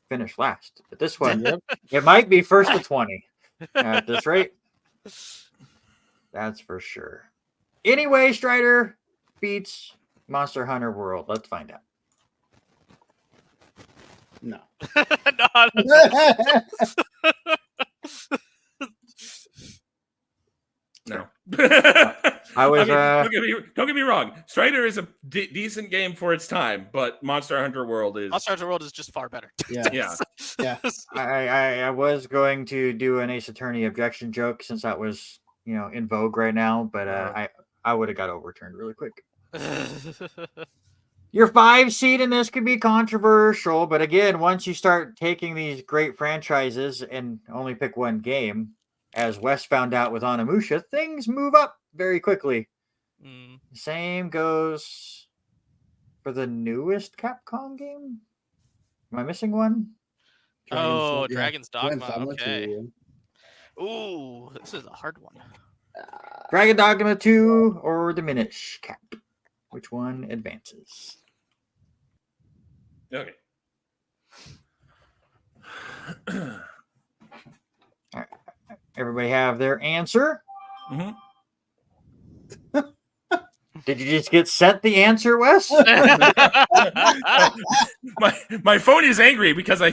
finish last. But this one, it might be first to 20 at this rate. That's for sure. Anyway, Strider beats Monster Hunter World. Let's find out. No. No. I was. Don't get me wrong. Strider is a decent game for its time, but Monster Hunter World is. Monster Hunter World is just far better. Yeah. I was going to do an Ace Attorney objection joke since that was in vogue right now, but I would have got overturned really quick. Your 5 seed in this could be controversial, but again, once you start taking these great franchises and only pick one game, as Wes found out with Onimusha, things move up very quickly. Same goes for the newest Capcom game. Am I missing one? Dragon's Dogma. Okay. 2. Ooh, this is a hard one. Dragon Dogma 2 or the Minish Cap? Which one advances? Okay. All right. Everybody have their answer? Mm-hmm. Did you just get sent the answer, Wes? my phone is angry because I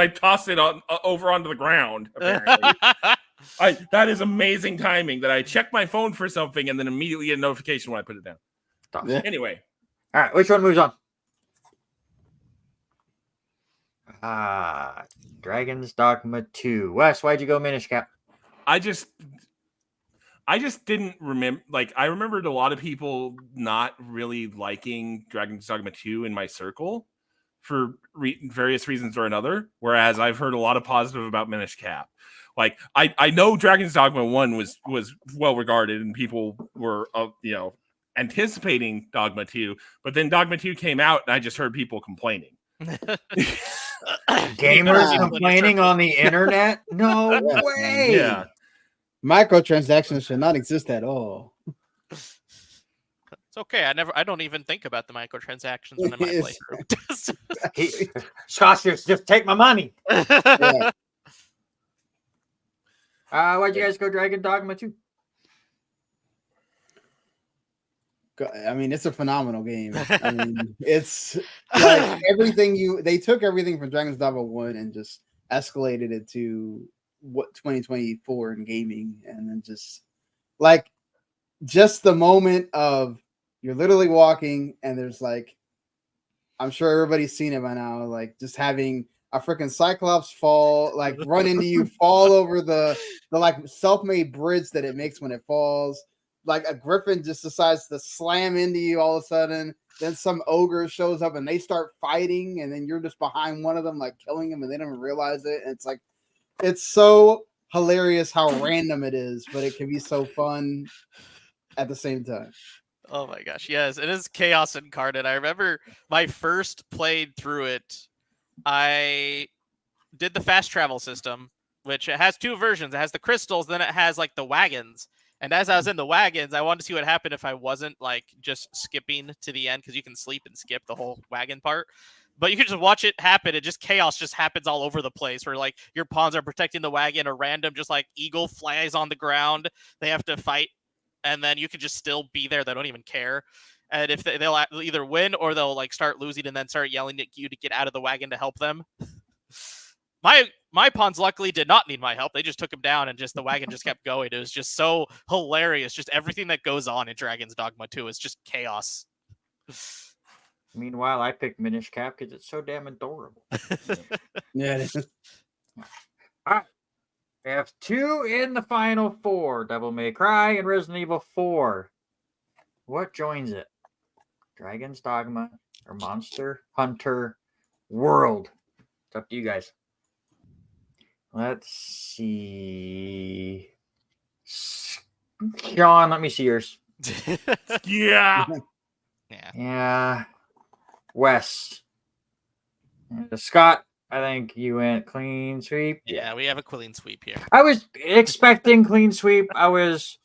tossed it over onto the ground. Apparently, that is amazing timing. That I checked my phone for something and then immediately get a notification when I put it down. Anyway, all right, which one moves on? Dragon's Dogma 2. Wes, why'd you go Minish Cap? I just didn't remember. Like, I remembered a lot of people not really liking Dragon's Dogma 2 in my circle for various reasons or another. Whereas I've heard a lot of positive about Minish Cap. Like, I know Dragon's Dogma 1 was well regarded and people were anticipating Dogma 2, but then Dogma 2 came out and I just heard people complaining. Gamers complaining on the internet? No way. Yeah. Microtransactions should not exist at all. It's okay. I don't even think about the microtransactions when in my playthrough. Scott, just take my money. Yeah. Why'd you guys go Dragon Dogma 2? I mean, it's a phenomenal game. I mean, it's like they took everything from Dragon's Dogma 1 and just escalated it to what 2024 in gaming, and then just the moment of you're literally walking and there's like, I'm sure everybody's seen it by now, like just having a freaking Cyclops fall, like run into you, fall over the like self-made bridge that it makes when it falls. Like a griffin just decides to slam into you all of a sudden. Then some ogre shows up and they start fighting, and then you're just behind one of them, like killing him, and they don't even realize it. And it's like, it's so hilarious how random it is, but it can be so fun at the same time. Oh my gosh, yes, it is chaos incarnate. I remember my first played through it. I did the fast travel system, which it has 2 versions. It has the crystals, then it has like the wagons. And as I was in the wagons, I wanted to see what happened if I wasn't like just skipping to the end, because you can sleep and skip the whole wagon part. But you can just watch it happen. It just chaos just happens all over the place, where like your pawns are protecting the wagon, a random just like eagle flies on the ground. They have to fight, and then you can just still be there. They don't even care. And if they'll either win or they'll like start losing and then start yelling at you to get out of the wagon to help them. My pawns luckily did not need my help. They just took him down and just the wagon just kept going. It was just so hilarious. Just everything that goes on in Dragon's Dogma 2 is just chaos. Meanwhile, I picked Minish Cap because it's so damn adorable. Yeah, it is. All right. We have 2 in the final 4. Devil May Cry and Resident Evil 4. What joins it? Dragon's Dogma or Monster Hunter World? It's up to you guys. Let's see. Sean, let me see yours. Yeah. Yeah. Wes. Scott, I think you went clean sweep. Yeah, we have a clean sweep here. I was expecting clean sweep. I was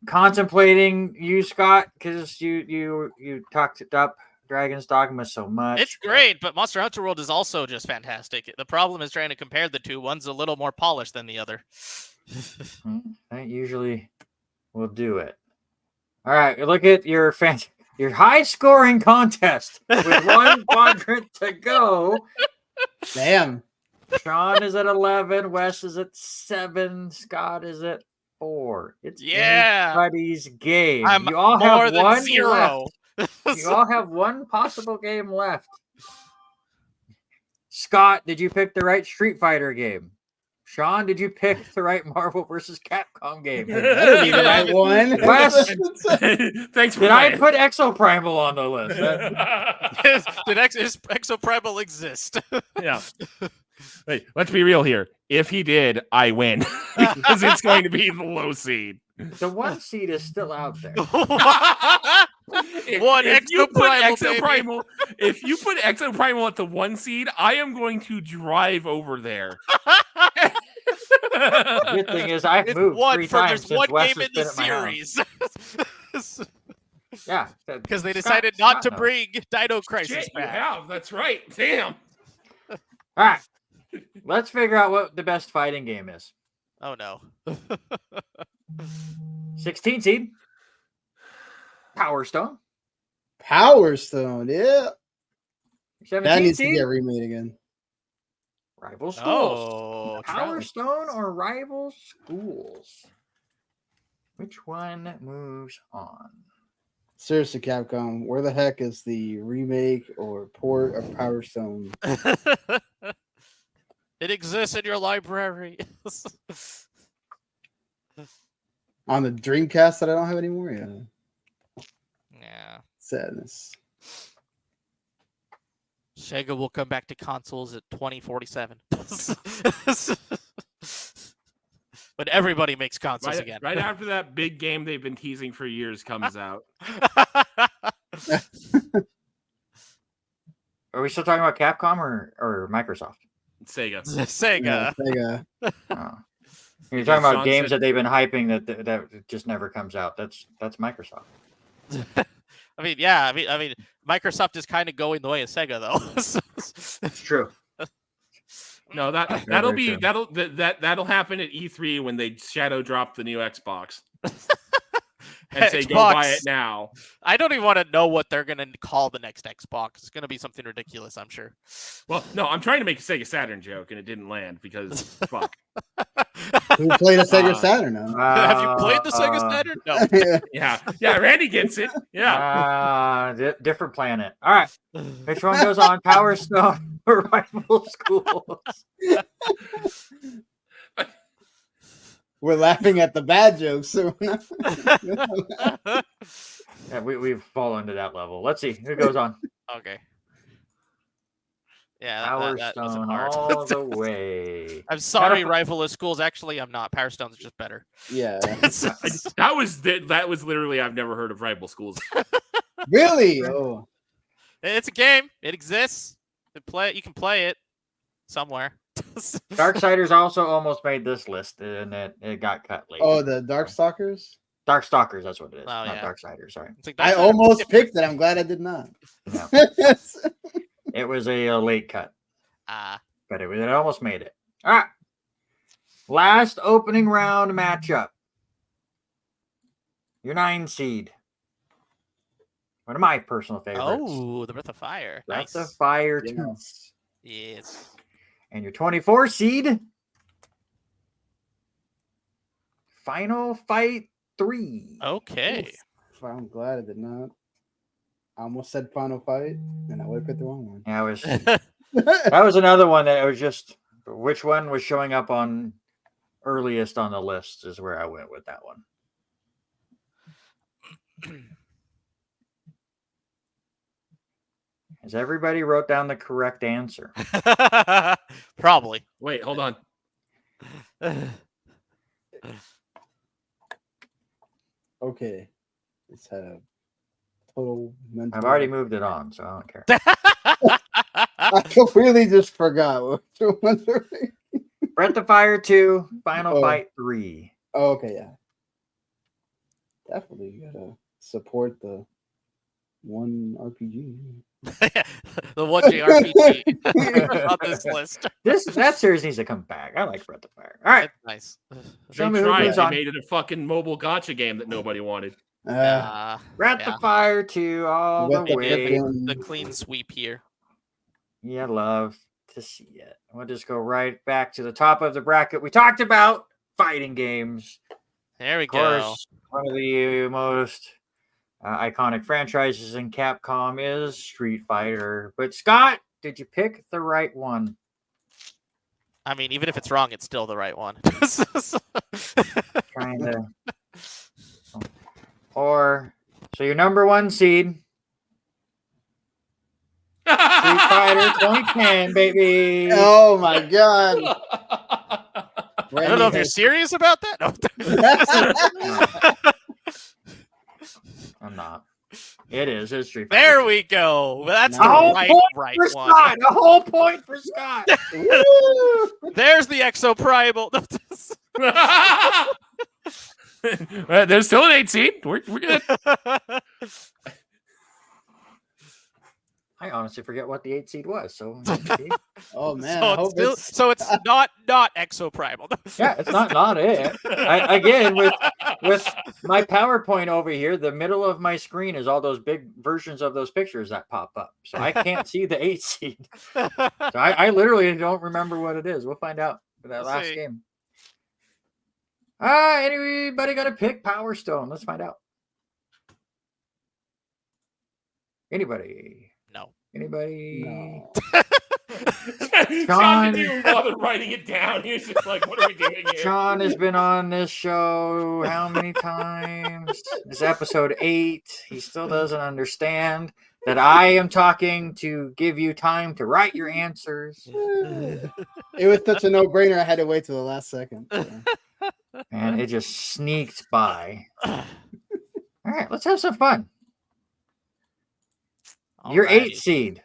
contemplating you, Scott, because you talked it up Dragon's Dogma so much. It's great, but Monster Hunter World is also just fantastic. The problem is trying to compare the two. One's a little more polished than the other. That usually will do it. All right, look at your your high-scoring contest with one quadrant to go. Damn. Sean is at 11. Wes is at 7. Scott is at 4. It's anybody's game. I'm you all more have than one 0. left. You all have one possible game left. Scott, did you pick the right Street Fighter game? Sean, did you pick the right Marvel vs. Capcom game? That'd be the right one. Wes, Thanks for did I playing. put Exoprimal on the list? Did Exoprimal exist? Yeah. Wait, let's be real here. If he did, I win because it's going to be the low seed. The 1 seed is still out there. If you put Exoprimal at the 1 seed, I am going to drive over there. The good thing is I've moved 3 times since one Wes game has in been the at my house. series. Yeah, Because they decided not to knows. bring Dino Crisis Shit, you back. have. That's right. Damn. All right, let's figure out what the best fighting game is. Oh no. 16 seed, Power Stone. Power Stone, yeah. 17 That needs to seed, get remade again. Rival Schools. Oh, Power Stone or Rival Schools? Which one moves on? Seriously, Capcom, where the heck is the remake or port of Power Stone? It exists in your library. On the Dreamcast that I don't have anymore? Yeah. Yeah. Sadness. Sega will come back to consoles at 2047. When everybody makes consoles again. Right after that big game they've been teasing for years comes out. Are we still talking about Capcom or Microsoft? Sega. Sega. Yeah, Sega. Oh. You're talking about Sean games said- that they've been hyping that just never comes out. That's Microsoft. I mean, yeah. I mean, Microsoft is kind of going the way of Sega, though. It's true. No, that'll happen at E3 when they shadow drop the new Xbox and say go buy it now. I don't even want to know what they're gonna call the next Xbox. It's gonna be something ridiculous, I'm sure. Well, no, I'm trying to make a Sega Saturn joke and it didn't land because fuck. Who played a Sega Saturn now? Have you played the Sega Saturn? No. Yeah, Randy gets it. Yeah. Different planet. All right. Which one goes on? Power Stone or Rival Schools? We're laughing at the bad jokes. So Yeah, we've fallen to that level. Let's see who goes on. Okay. Yeah, Power that Stone wasn't hard. all the way. I'm sorry, Rival of Schools. Actually, I'm not. Power Stone's just better. yeah. That was literally I've never heard of Rival Schools. Really? Oh. It's a game. It exists. You can play it somewhere. Darksiders also almost made this list, and it got cut later. Oh, the Darkstalkers? Darkstalkers, that's what it is. Oh, Not yeah. Darksiders, sorry. It's like I Darksiders- almost picked it. I'm glad I did not. Yeah. It was a late cut, but it almost made it. All right. Last opening round matchup. Your 9 seed. One of my personal favorites. Oh, the Breath of Fire. Breath Nice. of Fire 2. Yes. Yes. And your 24 seed. Final Fight 3. Okay. Oof. I'm glad I did not. I almost said Final Fight, and I would have picked the wrong one. Yeah, that was another one that I was just which one was showing up on earliest on the list is where I went with that one. Has everybody wrote down the correct answer? Probably. Wait, hold on. Okay. Let's have total mental. I've already moved it on, so I don't care. I completely just forgot which ones were. Breath of Fire 2, Final Oh. Fight 3. Oh, okay, yeah. Definitely gotta support the one RPG. The one JRPG on this list. That series needs to come back. I like Breath of Fire. All right. That's nice. Show They me who tried. moves They on. made it a fucking mobile gotcha game that nobody wanted. Rat the Fire 2 all the With the way. frickin- The clean sweep here. Yeah, love to see it. We'll just go right back to the top of the bracket. We talked about fighting games. There we Of course, one of the most iconic franchises in Capcom is Street Fighter. But Scott, did you pick the right one? I mean, even if it's wrong, it's still the right one. Kinda. Or so your number one seed, Street Fighter 2010, baby. Oh my god! I don't know if you're serious about that. No. I'm not. It is. It's Street Fighter. There we go. That's A the whole right for one. Scott. A whole point for Scott. There's the Exoprimal. There's still an 8 seed. We're good. I honestly forget what the 8 seed was. So, Oh man! So it's not Exoprimal. yeah, it's not it. Again, with my PowerPoint over here, the middle of my screen is all those big versions of those pictures that pop up. So I can't see the 8 seed. So I literally don't remember what it is. We'll find out for that last game. Anybody got to pick Power Stone? Let's find out. Anybody? No. Anybody? No. John didn't even bother writing it down. He was just like, what are we doing here? Sean has been on this show how many times? This is episode 8. He still doesn't understand that I am talking to give you time to write your answers. It was such a no-brainer. I had to wait till the last second. And it just sneaked by. All right, let's have some fun. Your 8 seed.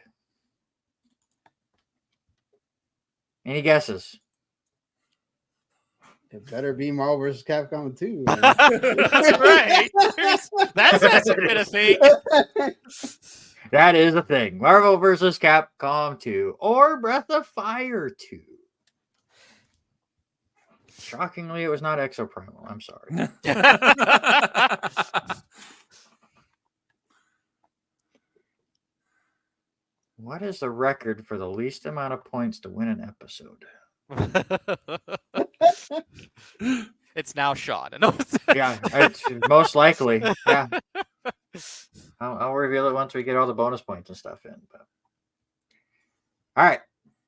Any guesses? It better be Marvel vs. Capcom 2. That's right. That's a bit of thing. That is a thing. Marvel vs. Capcom 2 or Breath of Fire 2. Shockingly, it was not Exoprimal. I'm sorry. What is the record for the least amount of points to win an episode? It's now Sean. No. Yeah, it's most likely. Yeah. I'll reveal it once we get all the bonus points and stuff in. But... All right.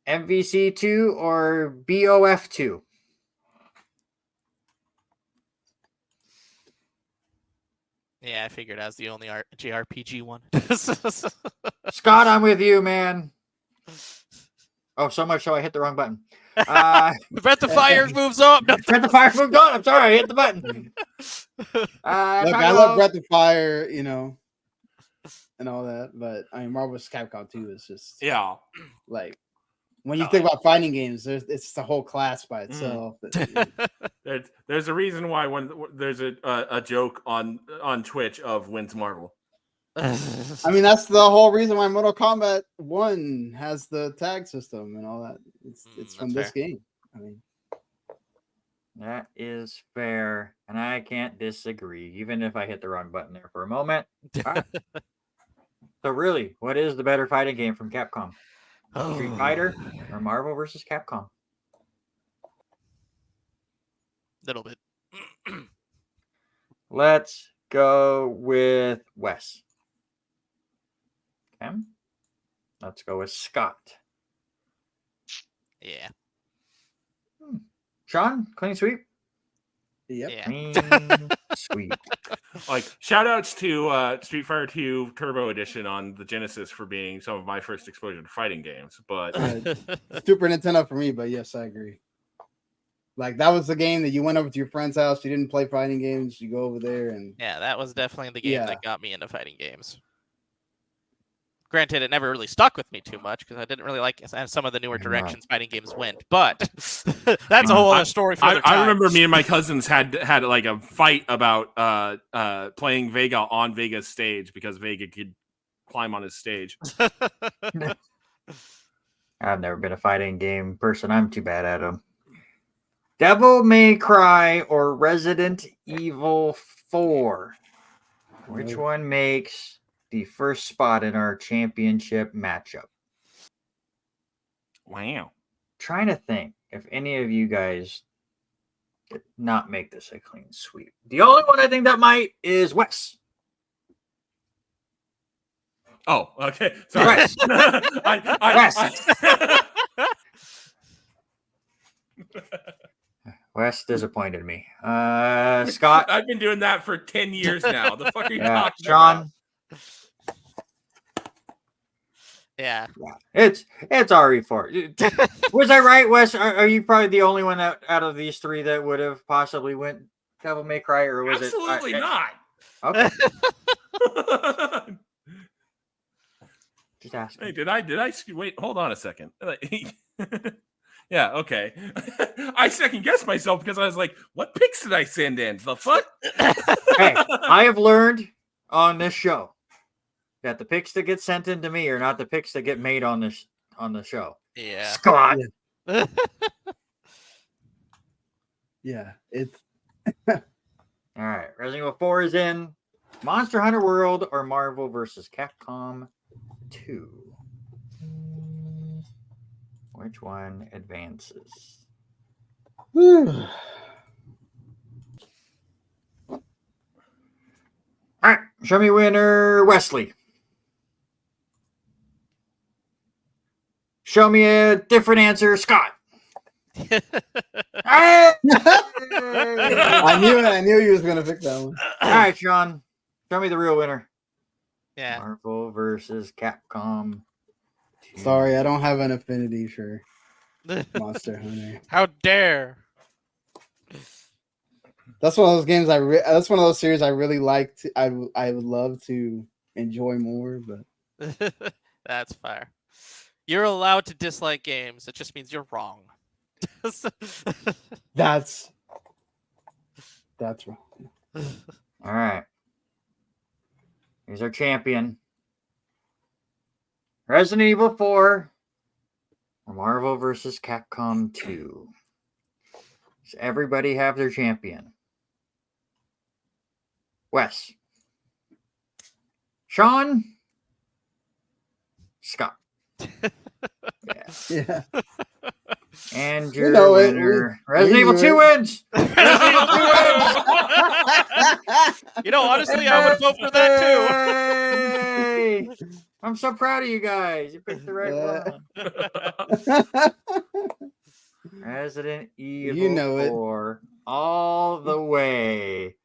MVC 2 or BOF 2? Yeah, I figured I was the only JRPG one. Scott, I'm with you, man. Oh, so much so I hit the wrong button. Breath of Fire moves up. No. Breath of Fire moved on. I'm sorry, I hit the button. Look, I love Breath of Fire, you know, and all that, but I mean, Marvel vs. Capcom 2 is just like when you think about fighting games, it's the whole class by itself. There's a reason why when there's a joke on Twitch of wins Marvel. I mean, that's the whole reason why Mortal Kombat 1 has the tag system and all that. It's from this game. I mean, that is fair, and I can't disagree, even if I hit the wrong button there for a moment. Right. So really, what is the better fighting game from Capcom? Street Fighter or Marvel vs. Capcom? Little bit. Let's go with Wes. Okay. Let's go with Scott. Yeah. Sean, clean sweep? yep. Yeah. Clean sweep. Like, shout outs to Street Fighter 2 Turbo Edition on the Genesis for being some of my first exposure to fighting games. But Super Nintendo for me, but yes, I agree. Like, that was the game that you went over to your friend's house. You didn't play fighting games. You go over there and... Yeah, that was definitely the game that got me into fighting games. Granted, it never really stuck with me too much because I didn't really like some of the newer directions fighting games went. But that's a whole other story for other I time. remember me and my cousins had like a fight about playing Vega on Vega's stage because Vega could climb on his stage. I've never been a fighting game person. I'm too bad at them. Devil May Cry or Resident Evil 4? Which one makes the first spot in our championship matchup? Wow. Trying to think if any of you guys did not make this a clean sweep. The only one I think that might is Wes. Oh, okay. Sorry. Wes. Wes disappointed me. Scott. I've been doing that for 10 years now. The fuck are you talking Sean. about? Yeah. It's RE4. Was I right, Wes? Are you probably the only one that out of these three that would have possibly went Devil May Cry, or was Absolutely it? not. Okay. Just asking. Hey, did I wait? Hold on a second. Yeah, okay. I second guessed myself because I was like, "What pics did I send in? The fuck?" Hey, I have learned on this show that the pics that get sent in to me are not the pics that get made on the show. Yeah. Scott. Yeah, it's All right, Resident Evil 4 is in. Monster Hunter World or Marvel vs. Capcom 2? Which one advances? All right, show me winner, Wesley. Show me a different answer, Scott. Hey! I knew he was gonna pick that one. All right, Sean. Show me the real winner. Yeah. Marvel versus Capcom 2. Sorry, I don't have an affinity for Monster Hunter. How dare! That's one of those games that's one of those series I really like. I would love to enjoy more, but That's fair. You're allowed to dislike games. It just means you're wrong. that's wrong. All right. Here's our champion. Resident Evil 4 or Marvel versus Capcom 2. Does everybody have their champion? Wes. Sean. Scott. Yeah. And your know it. winner. Resident Evil 2 wins. Resident Evil 2 wins. You know, honestly, I would vote for that too. I'm so proud of you guys. You picked the right one. Resident Evil 4 all the way.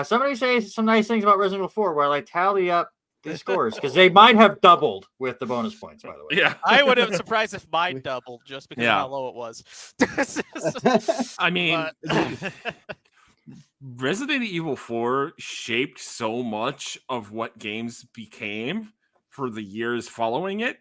Somebody say some nice things about Resident Evil 4 while I tally up the scores, because they might have doubled with the bonus points, by the way. Yeah. I would have been surprised if mine doubled just because of how low it was. I mean, Resident Evil 4 shaped so much of what games became for the years following it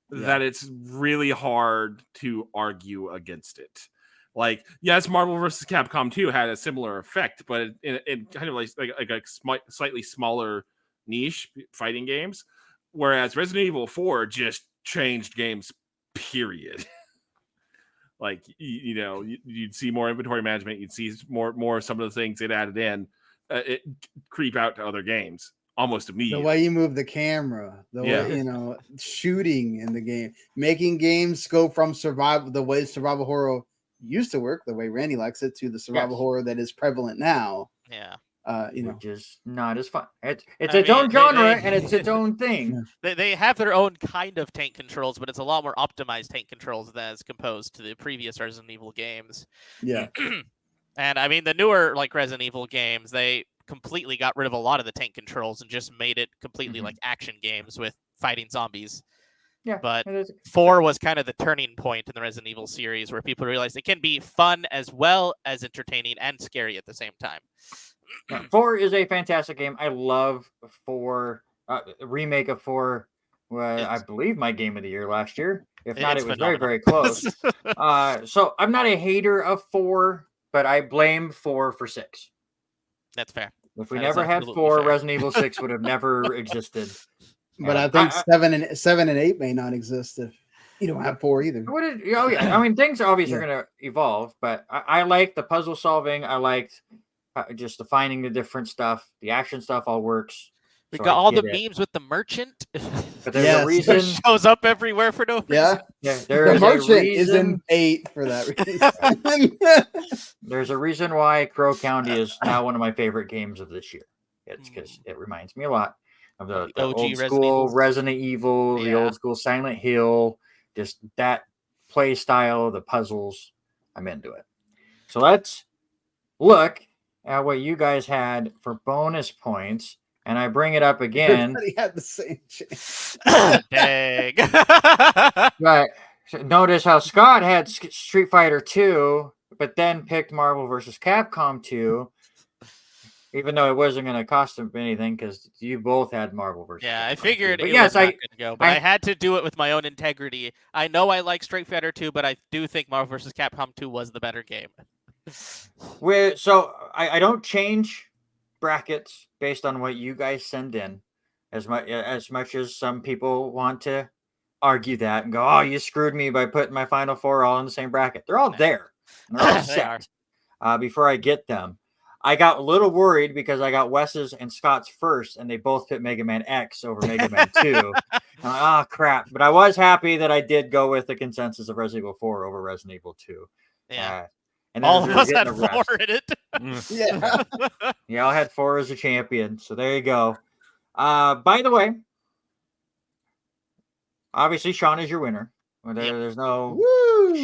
that it's really hard to argue against it. Like, yes, Marvel vs. Capcom 2 had a similar effect, but it kind of like a slightly smaller niche fighting games, whereas Resident Evil 4 just changed games, period. Like, you'd see more inventory management, you'd see more some of the things it added in, it creep out to other games almost immediately. The way you move the camera, the way shooting in the game, making games go from the way survival horror used to work, the way Randy likes it, to the survival horror that is prevalent now. Yeah. Which is not as fun. It's its own genre and it's its own thing. They have their own kind of tank controls, but it's a lot more optimized tank controls than as composed to the previous Resident Evil games. Yeah. And I mean, the newer Resident Evil games, they completely got rid of a lot of the tank controls and just made it completely like action games with fighting zombies. Yeah, but 4 was kind of the turning point in the Resident Evil series where people realized it can be fun as well as entertaining and scary at the same time. 4 is a fantastic game. I love 4. Remake of 4 was, I believe, my game of the year last year. If not, it was phenomenal. Very, very close. So I'm not a hater of 4, but I blame 4 for 6. That's fair. If we never had 4, Resident Evil 6 would have never existed. But I think 7 and 8 may not exist if you don't have 4 either. I mean, things obviously are going to evolve, but I like the puzzle solving. I liked just defining the different stuff. The action stuff all works. We so got I all the get it. memes with the merchant. But there's a It reason. shows up everywhere for no reason. Yeah. There The is merchant a is reason. in 8 for that reason. There's a reason why Crow County is now one of my favorite games of this year. It's because it reminds me a lot of the OG old school Resident Evil, the old school Silent Hill, just that play style, the puzzles. I'm into it. So let's look at what you guys had for bonus points. And I bring it up again. Everybody had the same chance. Dang. Right. So notice how Scott had Street Fighter 2, but then picked Marvel vs. Capcom 2, even though it wasn't going to cost him anything because you both had Marvel vs. Yeah, Capcom I figured 2. But it yes, was not going to go, but I had to do it with my own integrity. I know I like Street Fighter 2, but I do think Marvel vs. Capcom 2 was the better game. So I don't change brackets based on what you guys send in as much as some people want to argue that and go, oh, you screwed me by putting my final four all in the same bracket. They're all there. And they're all set before I get them. I got a little worried because I got Wes's and Scott's first, and they both put Mega Man X over Mega Man 2. I'm like, crap. But I was happy that I did go with the consensus of Resident Evil 4 over Resident Evil 2. Yeah. And all of us had 4 in it. Yeah. Y'all had 4 as a champion. So there you go. By the way, obviously Sean is your winner. There's no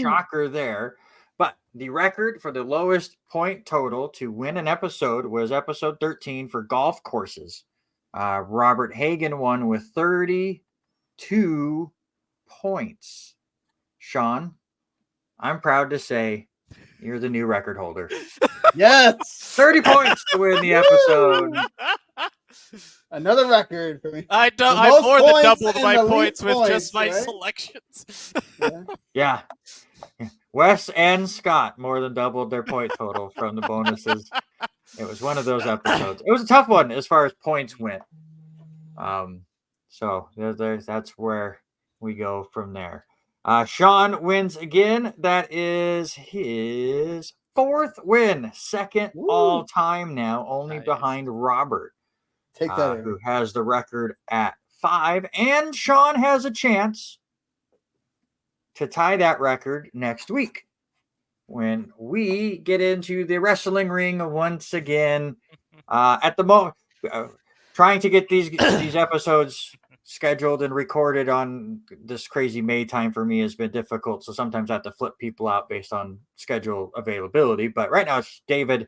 shocker there. But the record for the lowest point total to win an episode was episode 13 for golf courses. Robert Hagen won with 32 points. Sean, I'm proud to say you're the new record holder. Yes. 30 points to win the episode. Another record for me. I more than doubled my points with just my selections. Yeah. Wes and Scott more than doubled their point total from the bonuses. It was one of those episodes. It was a tough one as far as points went. So that's where we go from there. Sean wins again. That is his 4th win, second all time now, only behind Robert. Take that who has the record at 5. And Sean has a chance to tie that record next week when we get into the wrestling ring once again. At the moment, trying to get these episodes scheduled and recorded on this crazy May time for me has been difficult. So sometimes I have to flip people out based on schedule availability. But right now it's David,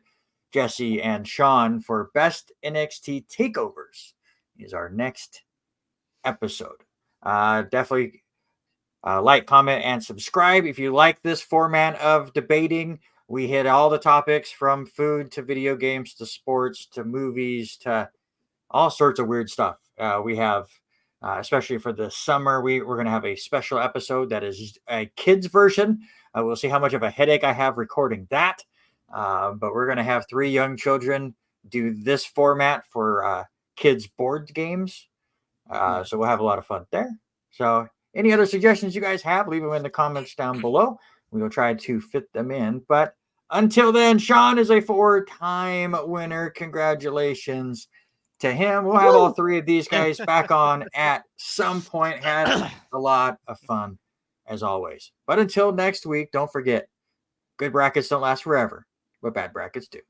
Jesse, and Sean for Best NXT Takeovers is our next episode. Definitely like, comment, and subscribe if you like this format of debating. We hit all the topics from food to video games to sports to movies to all sorts of weird stuff. We have, especially for the summer, we're going to have a special episode that is a kids version. We'll see how much of a headache I have recording that. But we're going to have 3 young children do this format for kids board games. So we'll have a lot of fun there. So any other suggestions you guys have, leave them in the comments down below. We will try to fit them in. But until then, Sean is a 4-time winner. Congratulations to him. We'll have all 3 of these guys back on at some point. Had a lot of fun as always. But until next week, don't forget, good brackets don't last forever, but bad brackets do.